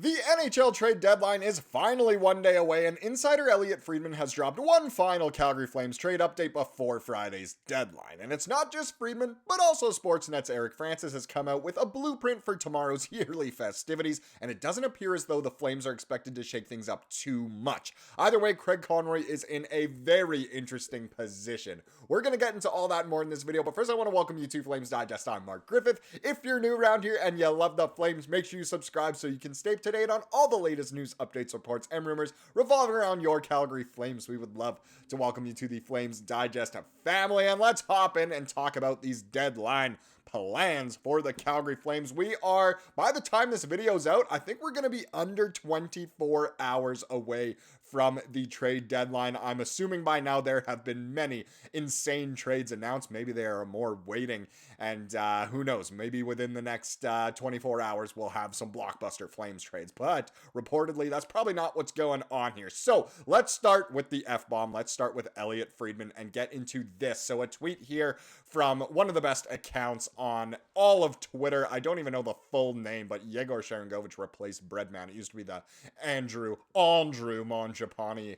The NHL Trade Deadline is finally one day away, and Insider Elliotte Friedman has dropped one final Calgary Flames trade update before Friday's deadline. And it's not just Friedman, but also Sportsnet's Eric Francis has come out with a blueprint for tomorrow's yearly festivities, and it doesn't appear as though the Flames are expected to shake things up too much. Either way, Craig Conroy is in a very interesting position. We're going to get into all that and more in this video, but first I want to welcome you to Flames Digest. I'm Mark Griffith. If you're new around here and you love the Flames, make sure you subscribe so you can stay up to date on all the latest news, updates, reports, and rumors revolving around your Calgary Flames. We would love to welcome you to the Flames Digest family, and let's hop in and talk about these deadline plans for the Calgary Flames. We are, by the time this video's out, I think we're going to be under 24 hours away from the trade deadline. I'm assuming by now there have been many insane trades announced. Maybe there are more waiting, and who knows, maybe within the next 24 hours we'll have some blockbuster Flames trades, but reportedly that's probably not what's going on here. So let's start with the F-bomb. Let's start with Elliotte Friedman and get into this. So a tweet here from one of the best accounts on all of Twitter. I don't even know the full name, but Yegor Sharangovich replaced Breadman. It used to be the Andrew Mangiapane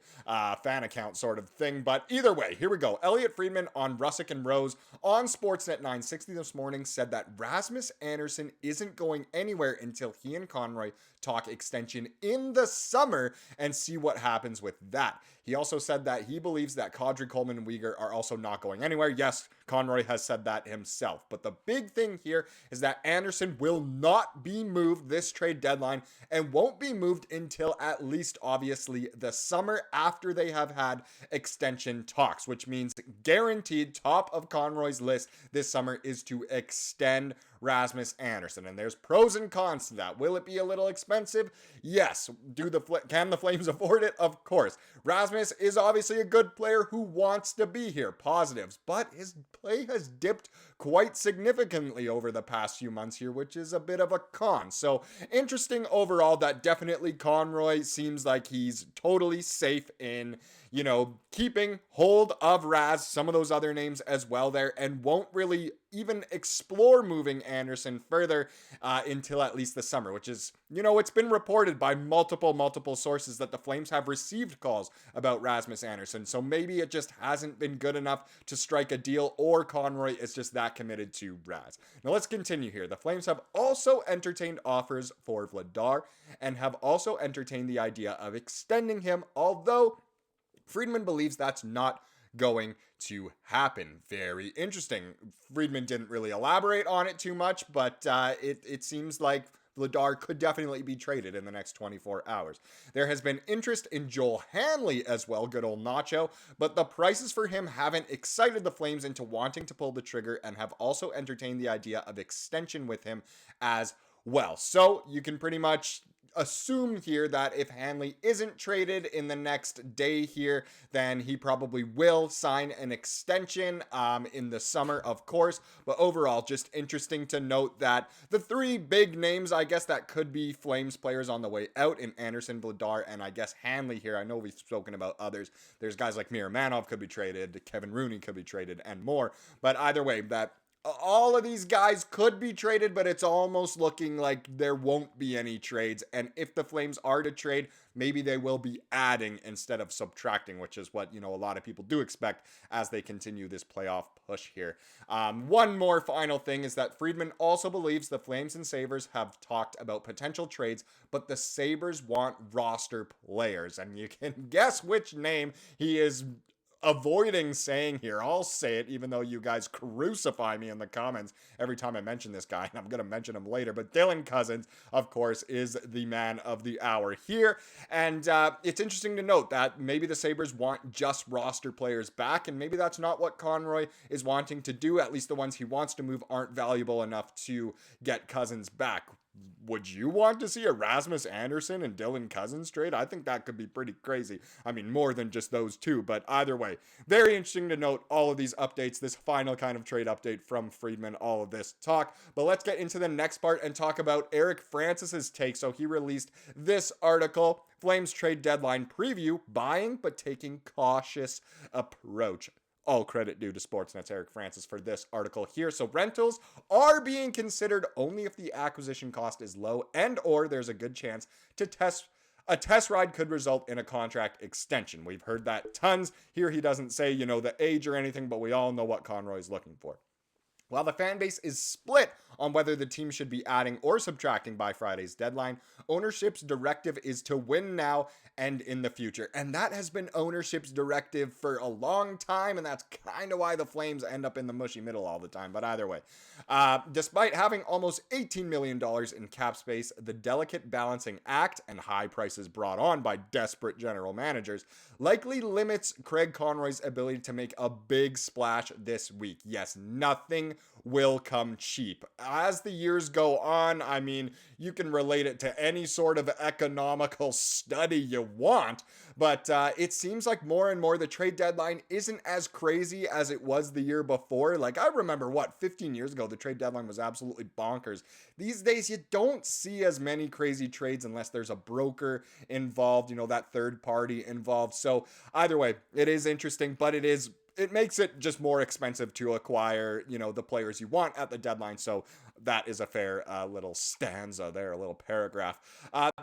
fan account sort of thing. But either way, here we go. Elliotte Friedman on Russick and Rose on Sportsnet 960 this morning said that Rasmus Andersson isn't going anywhere until he and Conroy talk extension in the summer and see what happens with that. He also said that he believes that Kadri, Coleman, and Weegar are also not going anywhere. Yes, Conroy has said that himself. But the big thing here is that Andersson will not be moved this trade deadline and won't be moved until at least, obviously, the summer after they have had extension talks, which means guaranteed top of Conroy's list this summer is to extend Rasmus Andersson. And there's pros and cons to that. Will it be a little expensive? Yes. Can the Flames afford it? Of course. Rasmus is obviously a good player who wants to be here. Positives. But his play has dipped quite significantly over the past few months here, which is a bit of a con. So interesting overall that definitely Conroy seems like he's totally safe in, keeping hold of Raz, some of those other names as well there, and won't really even explore moving Andersson further until at least the summer, which is, it's been reported by multiple sources that the Flames have received calls about Rasmus Andersson. So maybe it just hasn't been good enough to strike a deal, or Conroy is just that committed to Raz. Now let's continue here. The Flames have also entertained offers for Vladar and have also entertained the idea of extending him, although Friedman believes that's not going to happen. Very interesting. Friedman didn't really elaborate on it too much, but it seems like Vladar could definitely be traded in the next 24 hours. There has been interest in Joel Hanley as well, good old Nacho, but the prices for him haven't excited the Flames into wanting to pull the trigger, and have also entertained the idea of extension with him as well. So you can pretty much assume here that if Hanley isn't traded in the next day here, then he probably will sign an extension in the summer, of course. But overall, just interesting to note that the three big names, I guess, that could be Flames players on the way out in Andersson, Vladar, and I guess Hanley here. I know we've spoken about others. There's guys like Miramanov could be traded, Kevin Rooney could be traded, and more. But either way, that all of these guys could be traded, but it's almost looking like there won't be any trades. And if the Flames are to trade, maybe they will be adding instead of subtracting, which is what, a lot of people do expect as they continue this playoff push here. One more final thing is that Friedman also believes the Flames and Sabres have talked about potential trades, but the Sabres want roster players. And you can guess which name he is avoiding saying here. I'll say it, even though you guys crucify me in the comments every time I mention this guy, and I'm going to mention him later. But Dylan Cozens, of course, is the man of the hour here. And it's interesting to note that maybe the Sabres want just roster players back, and maybe that's not what Conroy is wanting to do. At least the ones he wants to move aren't valuable enough to get Cozens back. Would you want to see a Rasmus Andersson and Dylan Cozens trade? I think that could be pretty crazy. I mean, more than just those two, but either way, very interesting to note all of these updates, this final kind of trade update from Friedman, all of this talk. But let's get into the next part and talk about Eric Francis's take. So he released this article, Flames Trade Deadline Preview, Buying but Taking Cautious Approach. all credit due to Sportsnet's Eric Francis for this article here. So rentals are being considered only if the acquisition cost is low and or there's a good chance to a test ride could result in a contract extension. We've heard that tons. Here he doesn't say, the age or anything, but we all know what Conroy is looking for. While the fan base is split on whether the team should be adding or subtracting by Friday's deadline, ownership's directive is to win now and in the future. And that has been ownership's directive for a long time, and that's kind of why the Flames end up in the mushy middle all the time. But either way, despite having almost $18 million in cap space, the delicate balancing act and high prices brought on by desperate general managers likely limits Craig Conroy's ability to make a big splash this week. Yes, nothing will come cheap. As the years go on, I mean, you can relate it to any sort of economical study you want, but it seems like more and more the trade deadline isn't as crazy as it was the year before. Like, I remember, 15 years ago, the trade deadline was absolutely bonkers. These days, you don't see as many crazy trades unless there's a broker involved, that third party involved. So either way, it is interesting, but it makes it just more expensive to acquire, the players you want at the deadline. So that is a fair little stanza there, a little paragraph.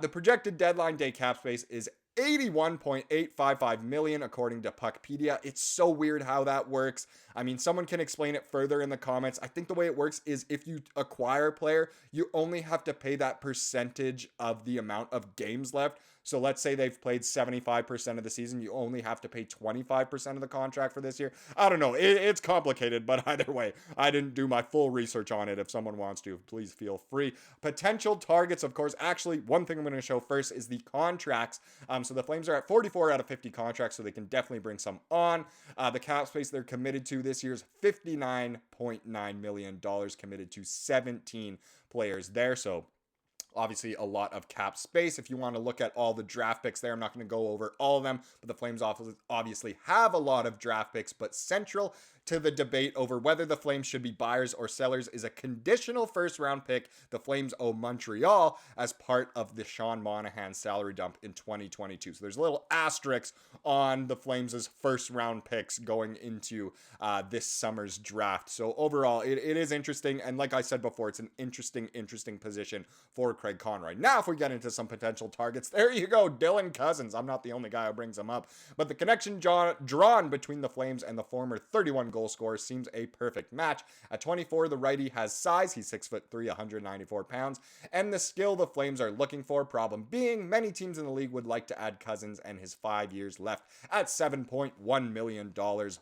The projected deadline day cap space is $81.855 million according to Puckpedia. It's so weird how that works. I mean, someone can explain it further in the comments. I think the way it works is if you acquire a player, you only have to pay that percentage of the amount of games left. So let's say they've played 75% of the season. You only have to pay 25% of the contract for this year. I don't know. It's complicated, but either way, I didn't do my full research on it. If someone wants to, please feel free. Potential targets, of course. Actually, one thing I'm going to show first is the contracts. So the Flames are at 44 out of 50 contracts, so they can definitely bring some on. The cap space they're committed to this year is $59.9 million, committed to 17 players there. So obviously a lot of cap space. If you want to look at all the draft picks there, I'm not going to go over all of them, but the Flames obviously have a lot of draft picks, but central to the debate over whether the Flames should be buyers or sellers is a conditional first round pick the Flames owe Montreal as part of the Sean Monahan salary dump in 2022. So there's a little asterisk on the Flames' first round picks going into this summer's draft. So overall, it is interesting. And like I said before, it's an interesting position for Craig Conroy. Now, if we get into some potential targets, there you go, Dylan Cousins. I'm not the only guy who brings him up, but the connection drawn between the Flames and the former 31 goal scorer seems a perfect match. At 24, the righty has size. He's 6'3", 194 pounds, and the skill the Flames are looking for. Problem being, many teams in the league would like to add Cousins and his 5 years left at $7.1 million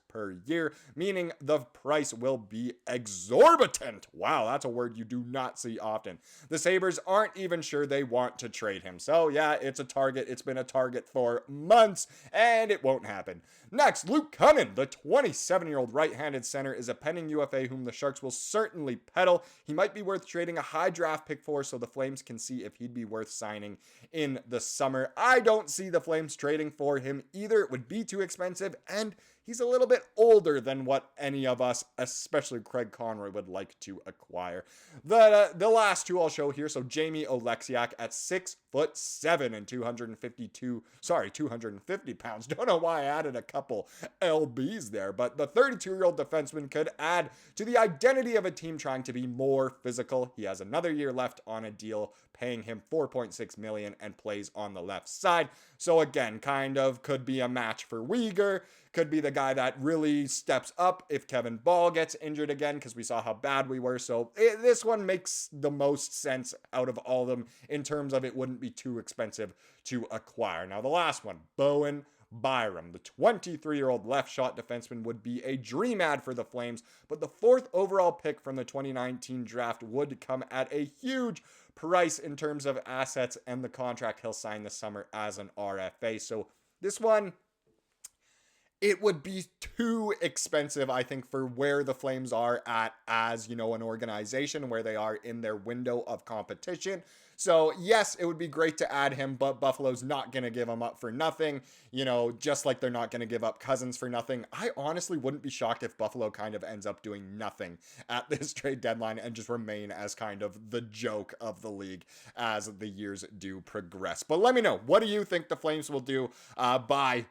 per year, meaning the price will be exorbitant. Wow, that's a word you do not see often. The Sabres aren't even sure they want to trade him. So yeah, it's a target. It's been a target for months, and it won't happen. Next, Luke Cunnin, the 27-year-old right-handed center, is a pending UFA whom the Sharks will certainly peddle. He might be worth trading a high draft pick for, so the Flames can see if he'd be worth signing in the summer. I don't see the Flames trading for him either. It would be too expensive, and he's a little bit older than what any of us, especially Craig Conroy, would like to acquire. The last two I'll show here. So Jamie Oleksiak at 6'7" and 250 pounds. Don't know why I added a couple LBs there, but the 32-year-old defenseman could add to the identity of a team trying to be more physical. He has another year left on a deal paying him $4.6 million and plays on the left side. So again, kind of could be a match for Weegar. Could be the guy that really steps up if Kevin Ball gets injured again, because we saw how bad we were. So this one makes the most sense out of all of them in terms of it wouldn't be too expensive to acquire. Now the last one, Bowen Byram, the 23-year-old left shot defenseman, would be a dream ad for the Flames, but the fourth overall pick from the 2019 draft would come at a huge price in terms of assets and the contract he'll sign this summer as an RFA. So this one, it would be too expensive, I think, for where the Flames are at as, an organization, where they are in their window of competition. So yes, it would be great to add him, but Buffalo's not going to give him up for nothing, just like they're not going to give up Cousins for nothing. I honestly wouldn't be shocked if Buffalo kind of ends up doing nothing at this trade deadline and just remain as kind of the joke of the league as the years do progress. But let me know, what do you think the Flames will do by,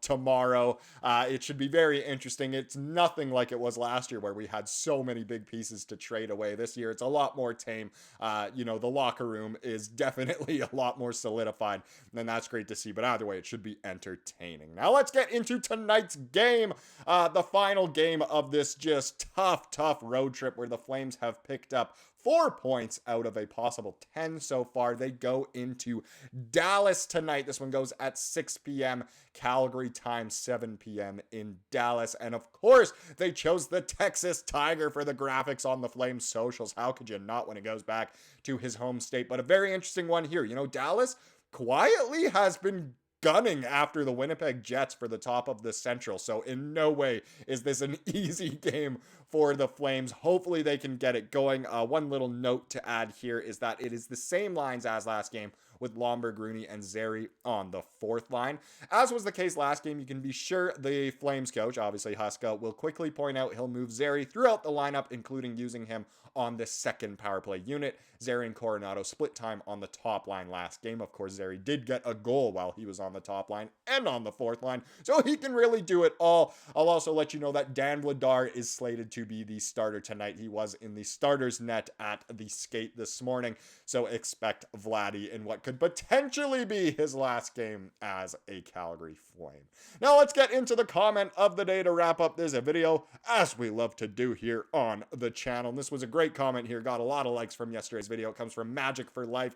tomorrow? It should be very interesting. It's nothing like it was last year where we had so many big pieces to trade away. This year, it's a lot more tame. The locker room is definitely a lot more solidified, and that's great to see. But either way, it should be entertaining. Now let's get into tonight's game, the final game of this just tough road trip where the Flames have picked up 4 points out of a possible 10 so far. They go into Dallas tonight. This one goes at 6 p.m. Calgary time, 7 p.m. in Dallas. And of course, they chose the Texas Tiger for the graphics on the Flames socials. How could you not when it goes back to his home state? But a very interesting one here. Dallas quietly has been gunning after the Winnipeg Jets for the top of the Central. So in no way is this an easy game for the Flames. Hopefully they can get it going. One little note to add here is that it is the same lines as last game, with Lomberg, Rooney, and Zary on the fourth line. As was the case last game, you can be sure the Flames coach, obviously Huska, will quickly point out he'll move Zary throughout the lineup, including using him on the second power play unit. Zary and Coronato split time on the top line last game. Of course, Zary did get a goal while he was on the top line and on the fourth line, so he can really do it all. I'll also let you know that Dan Vladar is slated to be the starter tonight. He was in the starter's net at the skate this morning, so expect Vladdy in what could potentially be his last game as a Calgary Flame. Now let's get into the comment of the day to wrap up this video, as we love to do here on the channel. And this was a great comment here, got a lot of likes from yesterday's video. It comes from Magic for Life.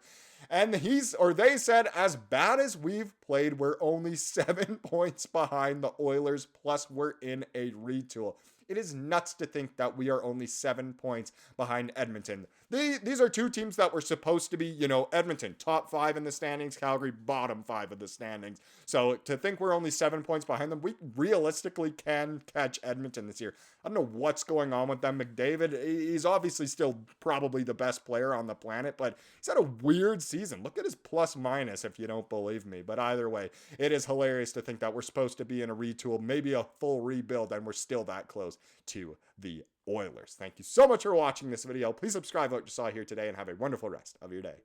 And they said, as bad as we've played, we're only 7 points behind the Oilers, plus we're in a retool. It is nuts to think that we are only 7 points behind Edmonton. These are two teams that were supposed to be, Edmonton, top 5 in the standings, Calgary, bottom 5 of the standings. So to think we're only 7 points behind them, we realistically can catch Edmonton this year. I don't know what's going on with them. McDavid, he's obviously still probably the best player on the planet, but he's had a weird season. Look at his plus minus if you don't believe me. But either way, it is hilarious to think that we're supposed to be in a retool, maybe a full rebuild, and we're still that close to the Oilers. Thank you so much for watching this video. Please subscribe to what you saw here today and have a wonderful rest of your day.